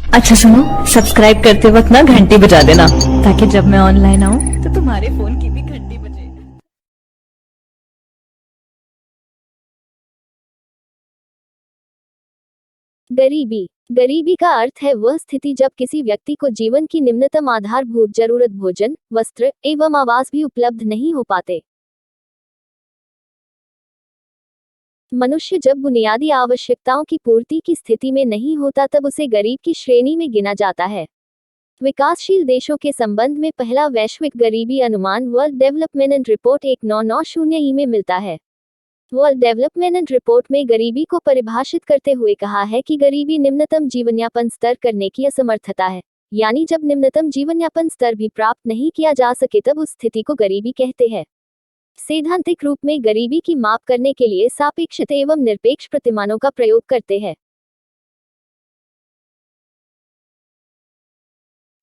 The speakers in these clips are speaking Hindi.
अच्छा सुनो, सब्सक्राइब करते वक्त ना घंटी बजा देना, ताकि जब मैं ऑनलाइन आऊँ तो तुम्हारे फोन की भी घंटी बजे। गरीबी। गरीबी का अर्थ है वह स्थिति जब किसी व्यक्ति को जीवन की निम्नतम आधारभूत जरूरत भोजन, वस्त्र एवं आवास भी उपलब्ध नहीं हो पाते। मनुष्य जब बुनियादी आवश्यकताओं की पूर्ति की स्थिति में नहीं होता तब उसे गरीब की श्रेणी में गिना जाता है। विकासशील देशों के संबंध में पहला वैश्विक गरीबी अनुमान वर्ल्ड डेवलपमेंट रिपोर्ट 1990 ई में मिलता है। वर्ल्ड डेवलपमेंट रिपोर्ट में गरीबी को परिभाषित करते हुए कहा है कि गरीबी निम्नतम जीवनयापन स्तर करने की असमर्थता है, यानी जब निम्नतम जीवनयापन स्तर भी प्राप्त नहीं किया जा सके तब उस स्थिति को गरीबी कहते हैं। सैद्धांतिक रूप में गरीबी की माप करने के लिए सापेक्षित एवं निरपेक्ष प्रतिमानों का प्रयोग करते हैं।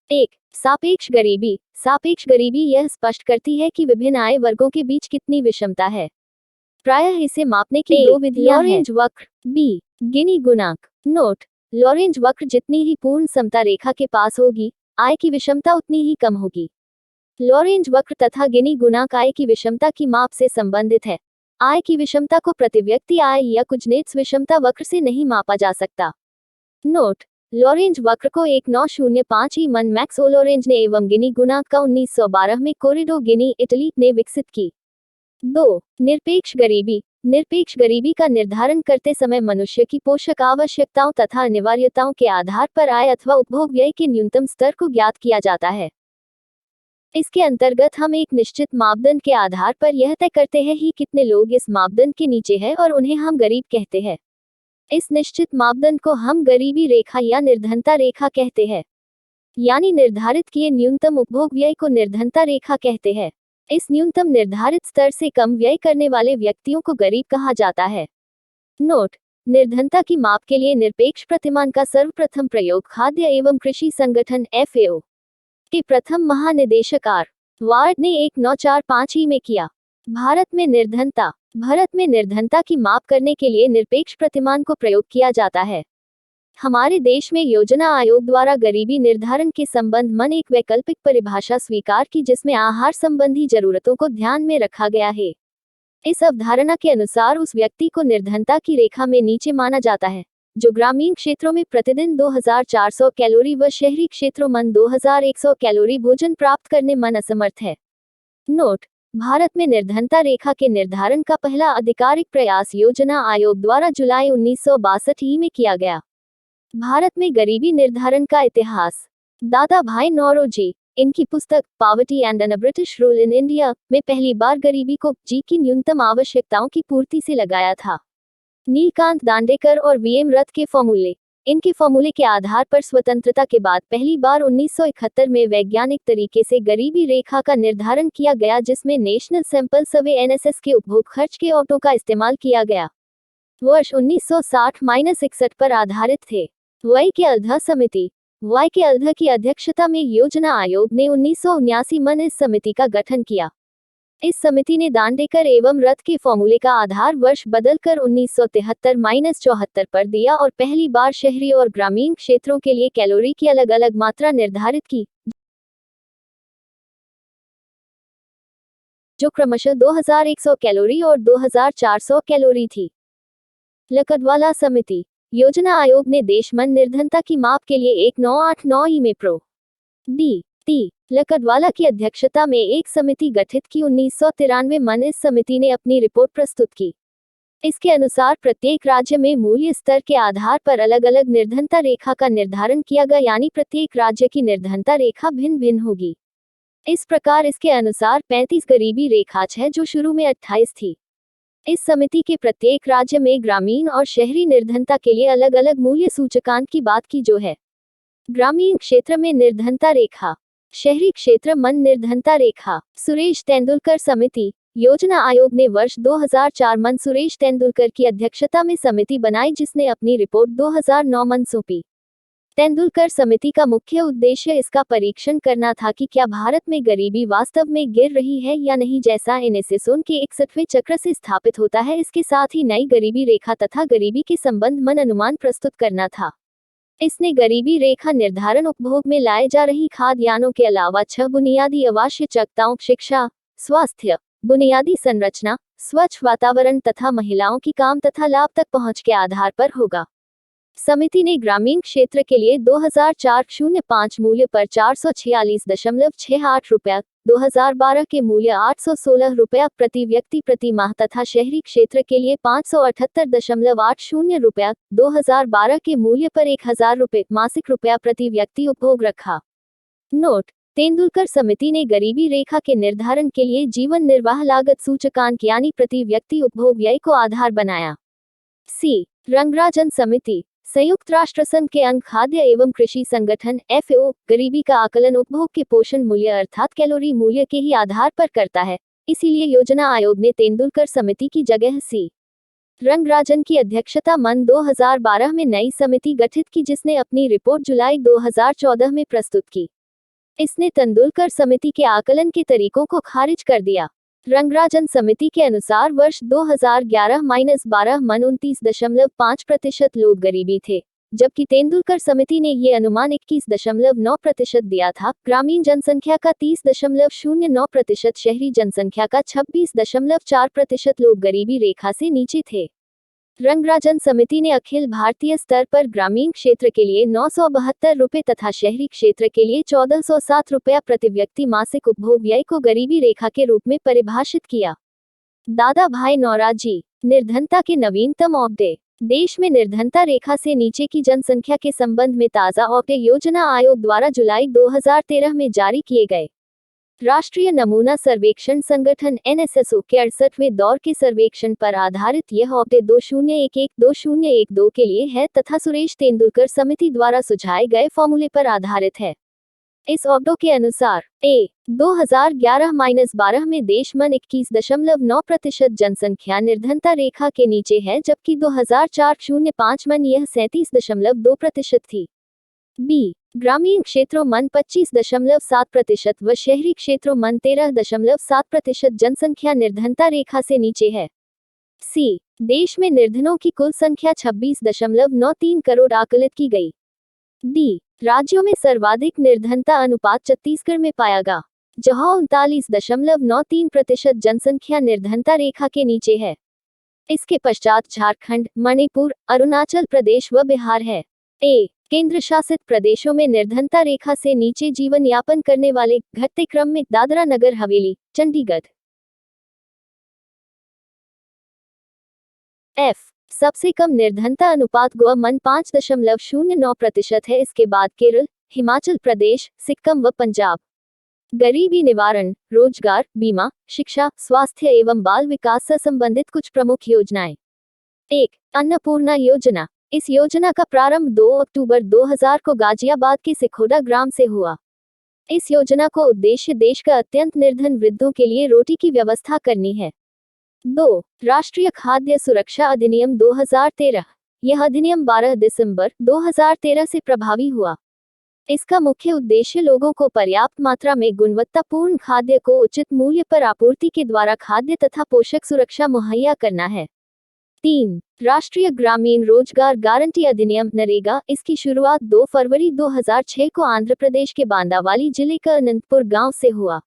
1. सापेक्ष गरीबी। सापेक्ष गरीबी यह स्पष्ट करती है कि विभिन्न आय वर्गों के बीच कितनी विषमता है। प्रायः इसे मापने की दो विधियां हैं। लॉरेंज वक्र। बी. गिनी गुणांक। नोट: लॉरेंज वक्र जितनी ही पूर्ण समता रेखा के पास होगी, आय की विषमता उतनी ही कम होगी। लॉरेंज वक्र तथा गिनी गुणांक आय की विषमता की माप से संबंधित है। आय की विषमता को प्रति व्यक्ति आय या कुजनेट्स विषमता वक्र से नहीं मापा जा सकता। नोट: लॉरेंज वक्र को 1905 ई मन मैक्स ओलोरेंज ने एवं गिनी गुणांक का 1912 में कोरिडो गिनी, इटली ने विकसित की। 2. निरपेक्ष गरीबी। निरपेक्ष गरीबी का निर्धारण करते समय मनुष्य की पोषक आवश्यकताओं तथा अनिवार्यताओं के आधार पर आय अथवा उपभोग व्यय के न्यूनतम स्तर को ज्ञात किया जाता है। इसके अंतर्गत हम एक निश्चित मापदंड के आधार पर यह तय करते हैं कि कितने लोग इस मापदंड के नीचे हैं और उन्हें हम गरीब कहते हैं। इस निश्चित मापदंड को हम गरीबी रेखा या निर्धनता रेखा कहते हैं, यानी निर्धारित किए न्यूनतम उपभोग व्यय को निर्धनता रेखा कहते हैं। इस न्यूनतम निर्धारित स्तर से कम व्यय करने वाले व्यक्तियों को गरीब कहा जाता है। नोट: निर्धनता की माप के लिए निरपेक्ष प्रतिमान का सर्वप्रथम प्रयोग खाद्य एवं कृषि संगठन FAO के प्रथम महानिदेशक आर. वार्ड ने 1945 ई में किया। भारत में निर्धनता की माप करने के लिए निरपेक्ष प्रतिमान को प्रयोग किया जाता है। हमारे देश में योजना आयोग द्वारा गरीबी निर्धारण के संबंध में एक वैकल्पिक परिभाषा स्वीकार की जिसमें आहार संबंधी जरूरतों को ध्यान में रखा गया है। इस अवधारणा के अनुसार उस व्यक्ति को निर्धनता की रेखा में नीचे माना जाता है जो ग्रामीण क्षेत्रों में प्रतिदिन 2400 कैलोरी व शहरी क्षेत्रों में 2100 कैलोरी भोजन प्राप्त करने में असमर्थ है। नोट: भारत में निर्धनता रेखा के निर्धारण का पहला आधिकारिक प्रयास योजना आयोग द्वारा जुलाई 1962 ई में किया गया। भारत में गरीबी निर्धारण का इतिहास। दादा भाई नौरोजी, इनकी पुस्तक poverty and un British rule in India में पहली बार गरीबी को जी की न्यूनतम आवश्यकताओं की पूर्ति से लगाया था। नीलकांत दांडेकर और वीएम रथ के फॉर्मूले। इनके फॉर्मूले के आधार पर स्वतंत्रता के बाद पहली बार 1971 में वैज्ञानिक तरीके से गरीबी रेखा का निर्धारण किया गया जिसमें नेशनल सैंपल सर्वे NSS के उपभोग खर्च के ऑटो का इस्तेमाल किया गया। वर्ष 1960-61 पर आधारित थे। वाई के अल्धा समिति। वाई के अल्धा की अध्यक्षता में योजना आयोग ने 1979 में इस समिति का गठन किया। इस समिति ने दांडेकर एवं रथ के फॉर्मूले का आधार वर्ष बदलकर 1973-74 पर दिया और पहली बार शहरी और ग्रामीण क्षेत्रों के लिए कैलोरी की अलग अलग मात्रा निर्धारित की, जो क्रमशः 2100 कैलोरी और 2400 कैलोरी थी। लकड़वाला समिति। योजना आयोग ने देश में निर्धनता की माप के लिए 1989 ई में प्रो. डी. लकड़वाला की अध्यक्षता में एक समिति गठित की। 1993 में इस समिति ने अपनी रिपोर्ट प्रस्तुत की। इसके अनुसार प्रत्येक राज्य में मूल्य स्तर के आधार पर अलग अलग निर्धनता रेखा का निर्धारण किया गया, यानी प्रत्येक राज्य की निर्धनता रेखा भिन्न भिन्न होगी। इस प्रकार इसके अनुसार 35 गरीबी रेखा है जो शुरू में 28 थी। इस समिति के प्रत्येक राज्य में ग्रामीण और शहरी निर्धनता के लिए अलग अलग मूल्य सूचकांक की बात की जो है। ग्रामीण क्षेत्र में निर्धनता रेखा, शहरी क्षेत्र में निर्धनता रेखा। सुरेश तेंदुलकर समिति। योजना आयोग ने वर्ष 2004 में सुरेश तेंदुलकर की अध्यक्षता में समिति बनाई जिसने अपनी रिपोर्ट 2009 में सौंपी। तेंदुलकर समिति का मुख्य उद्देश्य इसका परीक्षण करना था कि क्या भारत में गरीबी वास्तव में गिर रही है या नहीं, जैसा NSSON के 61वें चक्र से स्थापित होता है। इसके साथ ही नई गरीबी रेखा तथा गरीबी के संबंध में अनुमान प्रस्तुत करना था। इसने गरीबी रेखा निर्धारण उपभोग में लाए जा रही खाद्यान्नों के अलावा 6 बुनियादी आवश्यकताओं शिक्षा, स्वास्थ्य, बुनियादी संरचना, स्वच्छ वातावरण तथा महिलाओं की काम तथा लाभ तक पहुंच के आधार पर होगा। समिति ने ग्रामीण क्षेत्र के लिए 2004-05 मूल्य पर 446.68 रुपया, 2012 के मूल्य 816 रुपया प्रति व्यक्ति प्रति माह तथा शहरी क्षेत्र के लिए 578.80 रुपया, 2012 के मूल्य पर 1000 रुपये मासिक रुपया प्रति व्यक्ति उपभोग रखा। नोट: तेंदुलकर समिति ने गरीबी रेखा के निर्धारण के लिए जीवन निर्वाह लागत सूचकांक यानी प्रति व्यक्ति उपभोग व्यय को आधार बनाया। सी. रंगराजन समिति, संयुक्त राष्ट्र संघ के अंग खाद्य एवं कृषि संगठन FAO, गरीबी का आकलन उपभोग के पोषण मूल्य अर्थात कैलोरी मूल्य के ही आधार पर करता है, इसीलिए योजना आयोग ने तेंदुलकर समिति की जगह सी. रंगराजन की अध्यक्षता मन 2012 में नई समिति गठित की जिसने अपनी रिपोर्ट जुलाई 2014 में प्रस्तुत की। इसने तेंदुलकर समिति के आकलन के तरीकों को खारिज कर दिया। रंगराजन समिति के अनुसार वर्ष 2011-12 मन 29.5% लोग गरीबी थे, जबकि तेंदुलकर समिति ने ये अनुमान 21.9% दिया था। ग्रामीण जनसंख्या का 30.09%, शहरी जनसंख्या का 26.4% लोग गरीबी रेखा से नीचे थे। रंगराजन समिति ने अखिल भारतीय स्तर पर ग्रामीण क्षेत्र के लिए 972 रुपये तथा शहरी क्षेत्र के लिए 1407 रुपया प्रति व्यक्ति मासिक उपभोग व्यय को गरीबी रेखा के रूप में परिभाषित किया। दादा भाई नौराजी, निर्धनता के नवीनतम आंकड़े। देश में निर्धनता रेखा से नीचे की जनसंख्या के संबंध में ताज़ा आंकड़े योजना आयोग द्वारा जुलाई 2013 में जारी किए गए। राष्ट्रीय नमूना सर्वेक्षण संगठन NSSO के 68वें दौर के सर्वेक्षण पर आधारित यह आंकड़े 2011-2012 के लिए है तथा सुरेश तेंदुलकर समिति द्वारा सुझाए गए फॉर्मूले पर आधारित है। इस आंकड़ों के अनुसार 2011-12 में देश में 21.9% जनसंख्या निर्धनता रेखा के नीचे है, जबकि 2004-05 में यह 37.2% थी। बी. ग्रामीण क्षेत्रों मन 25.7% व शहरी क्षेत्रों मन 13.7% जनसंख्या निर्धनता रेखा से नीचे है। सी. देश में निर्धनों की कुल संख्या 26.93 करोड़ आकलित की गई। डी. राज्यों में सर्वाधिक निर्धनता अनुपात छत्तीसगढ़ में पाया गया, जहां 39.93% जनसंख्या निर्धनता रेखा के नीचे है। इसके पश्चात झारखंड, मणिपुर, अरुणाचल प्रदेश व बिहार है। केंद्र शासित प्रदेशों में निर्धनता रेखा से नीचे जीवन यापन करने वाले घटते क्रम में दादरा नगर हवेली, चंडीगढ़। F. सबसे कम निर्धनता अनुपात गोवा मन 5.09% है। इसके बाद केरल, हिमाचल प्रदेश, सिक्किम व पंजाब। गरीबी निवारण, रोजगार, बीमा, शिक्षा, स्वास्थ्य एवं बाल विकास से संबंधित कुछ प्रमुख योजनाएं। 1. अन्नपूर्णा योजना। इस योजना का प्रारंभ 2 अक्टूबर 2000 को गाजियाबाद के सिखोड़ा ग्राम से हुआ। इस योजना को उद्देश्य देश का अत्यंत निर्धन वृद्धों के लिए रोटी की व्यवस्था करनी है। 2. राष्ट्रीय खाद्य सुरक्षा अधिनियम 2013। यह अधिनियम 12 दिसंबर 2013 से प्रभावी हुआ। इसका मुख्य उद्देश्य लोगों को पर्याप्त मात्रा में गुणवत्तापूर्ण खाद्य को उचित मूल्य पर आपूर्ति के द्वारा खाद्य तथा पोषक सुरक्षा मुहैया करना है। 3. राष्ट्रीय ग्रामीण रोजगार गारंटी अधिनियम नरेगा। इसकी शुरुआत 2 फरवरी 2006 को आंध्र प्रदेश के बांदावाली जिले के अनंतपुर गांव से हुआ।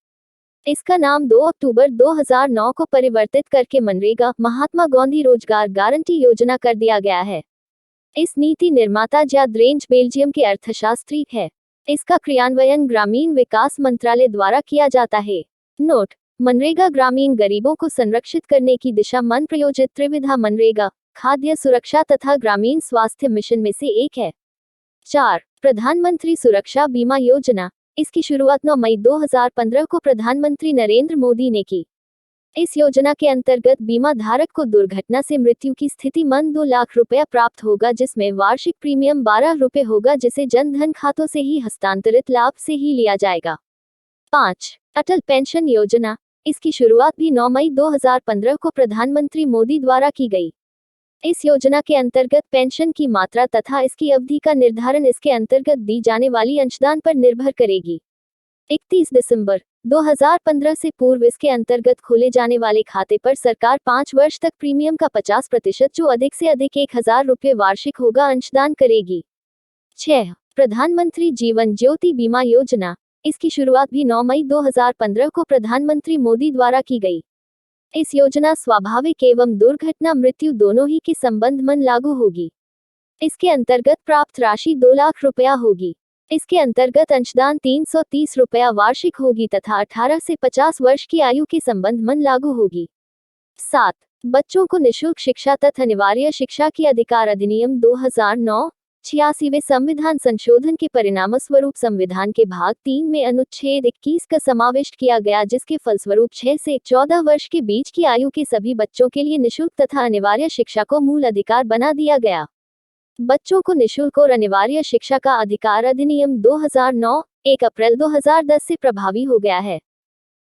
इसका नाम 2 अक्टूबर 2009 को परिवर्तित करके मनरेगा महात्मा गांधी रोजगार गारंटी योजना कर दिया गया है। इस नीति निर्माता ज्याद रेंज बेल्जियम के अर्थशास्त्री है। इसका क्रियान्वयन ग्रामीण विकास मंत्रालय द्वारा किया जाता है। नोट: मनरेगा ग्रामीण गरीबों को संरक्षित करने की दिशा मन प्रयोजित त्रिविधा मनरेगा, खाद्य सुरक्षा तथा ग्रामीण स्वास्थ्य मिशन में से एक है। 4. प्रधानमंत्री सुरक्षा बीमा योजना। इसकी शुरुआत 9 मई 2015 को प्रधानमंत्री नरेंद्र मोदी ने की। इस योजना के अंतर्गत बीमा धारक को दुर्घटना से मृत्यु की स्थिति में 2 लाख रुपया प्राप्त होगा, जिसमें वार्षिक प्रीमियम 12 रुपये होगा, जिसे जन धन खातों से ही हस्तांतरित लाभ से ही लिया जाएगा। 5. अटल पेंशन योजना। इसकी शुरुआत भी 9 मई 2015 को प्रधानमंत्री मोदी द्वारा की गई। इस योजना के अंतर्गत पेंशन की मात्रा तथा इसकी अवधि का निर्धारण इसके अंतर्गत दी जाने वाली अंशदान पर निर्भर करेगी। 31 दिसंबर 2015 से पूर्व इसके अंतर्गत खोले जाने वाले खाते पर सरकार 5 वर्ष तक प्रीमियम का 50% जो अधिक से अधिक 1000 रुपये वार्षिक होगा अंशदान करेगी। 6. प्रधानमंत्री जीवन ज्योति बीमा योजना। इसकी शुरुआत भी 9 मई 2015 को प्रधानमंत्री मोदी द्वारा की गई। इस योजना स्वाभाविक एवं दुर्घटना मृत्यु दोनों ही के संबंध में लागू होगी। इसके अंतर्गत प्राप्त राशि 2 लाख रुपया होगी। इसके अंतर्गत अंशदान 330 रुपया वार्षिक होगी तथा 18 से 50 वर्ष की आयु के संबंध में लागू होगी। 7. बच्चों को निःशुल्क शिक्षा तथा अनिवार्य शिक्षा की अधिकार अधिनियम 2009 86वें संविधान संशोधन के परिणामस्वरूप संविधान के भाग 3 में अनुच्छेद 21 का समावेश किया गया, जिसके फलस्वरूप 6 से 14 वर्ष के बीच की आयु के सभी बच्चों के लिए निःशुल्क तथा अनिवार्य शिक्षा को मूल अधिकार बना दिया गया। बच्चों को निःशुल्क और अनिवार्य शिक्षा का अधिकार अधिनियम 2009 1 अप्रैल 2010 से प्रभावी हो गया है।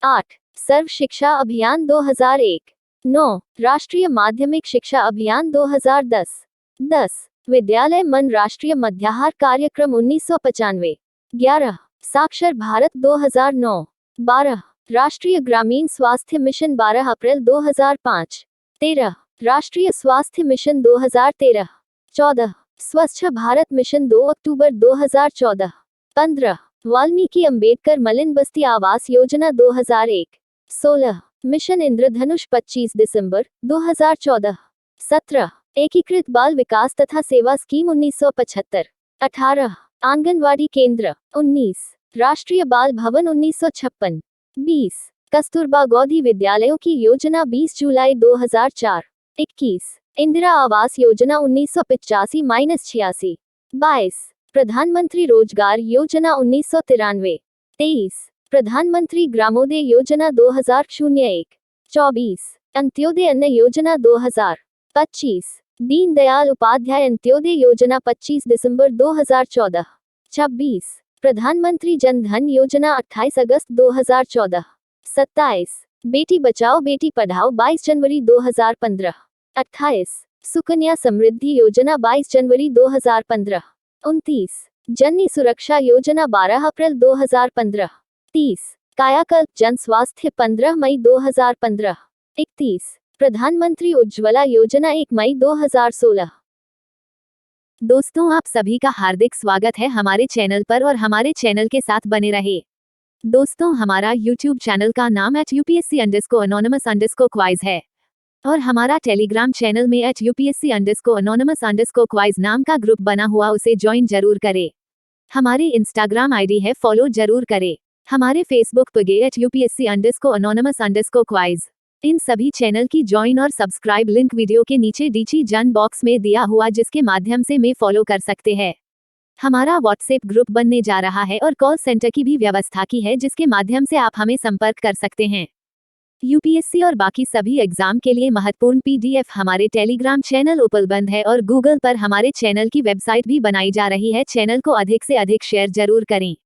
8. सर्व शिक्षा अभियान 2001। 9. राष्ट्रीय माध्यमिक शिक्षा अभियान 2010। 10. विद्यालय मन राष्ट्रीय मध्याहार कार्यक्रम 1995। 11. साक्षर भारत 2009। 12. राष्ट्रीय ग्रामीण स्वास्थ्य मिशन 12 अप्रैल 2005। 13. राष्ट्रीय स्वास्थ्य मिशन 2013। 14. स्वच्छ भारत मिशन 2 अक्टूबर 2014। 15. वाल्मीकि अंबेडकर मलिन बस्ती आवास योजना 2001। 16. मिशन इंद्रधनुष 25 दिसंबर 2014। 17. एकीकृत बाल विकास तथा सेवा स्कीम 1975। 18. आंगनवाड़ी केंद्र। 19. राष्ट्रीय बाल भवन 1956। 20. कस्तूरबा गांधी विद्यालयों की योजना 20 जुलाई 2004। 21. इंदिरा आवास योजना 1985-86। 22. प्रधानमंत्री रोजगार योजना 1993। 23. प्रधानमंत्री ग्रामोदय योजना 2001। 24. अंत्योदय अन्न योजना 2000। 25. दीनदयाल उपाध्याय अंत्योदय योजना 25 दिसंबर 2014। 26. प्रधानमंत्री जन धन योजना 28 अगस्त 2014। 27. बेटी बचाओ बेटी पढ़ाओ 22 जनवरी 2015। 28. सुकन्या समृद्धि योजना 22 जनवरी 2015। 29. जननी सुरक्षा योजना 12 अप्रैल 2015। 30. कायाकल्प जन स्वास्थ्य 15 मई 2015। 31. प्रधानमंत्री उज्ज्वला योजना 1 मई 2016। दोस्तों, आप सभी का हार्दिक स्वागत है हमारे चैनल पर और हमारे चैनल के साथ बने रहे। दोस्तों, हमारा YouTube चैनल का नाम @UPSC_Anonymous_Quiz है और हमारा टेलीग्राम चैनल में @UPSC_Anonymous_Quiz नाम का ग्रुप बना हुआ, उसे ज्वाइन जरूर करें। हमारी इंस्टाग्राम आईडी है, फॉलो जरूर करें। हमारे फेसबुक पेज @UPSC_Anonymous_Quiz। इन सभी चैनल की ज्वाइन और सब्सक्राइब लिंक वीडियो के नीचे डिस्क्रिप्शन बॉक्स में दिया हुआ, जिसके माध्यम से में फॉलो कर सकते हैं। हमारा व्हाट्सएप ग्रुप बनने जा रहा है और कॉल सेंटर की भी व्यवस्था की है, जिसके माध्यम से आप हमें संपर्क कर सकते हैं। यूपीएससी और बाकी सभी एग्जाम के लिए महत्वपूर्ण पीडीएफ हमारे टेलीग्राम चैनल उपलब्ध है और गूगल पर हमारे चैनल की वेबसाइट भी बनाई जा रही है। चैनल को अधिक से अधिक शेयर जरूर करें।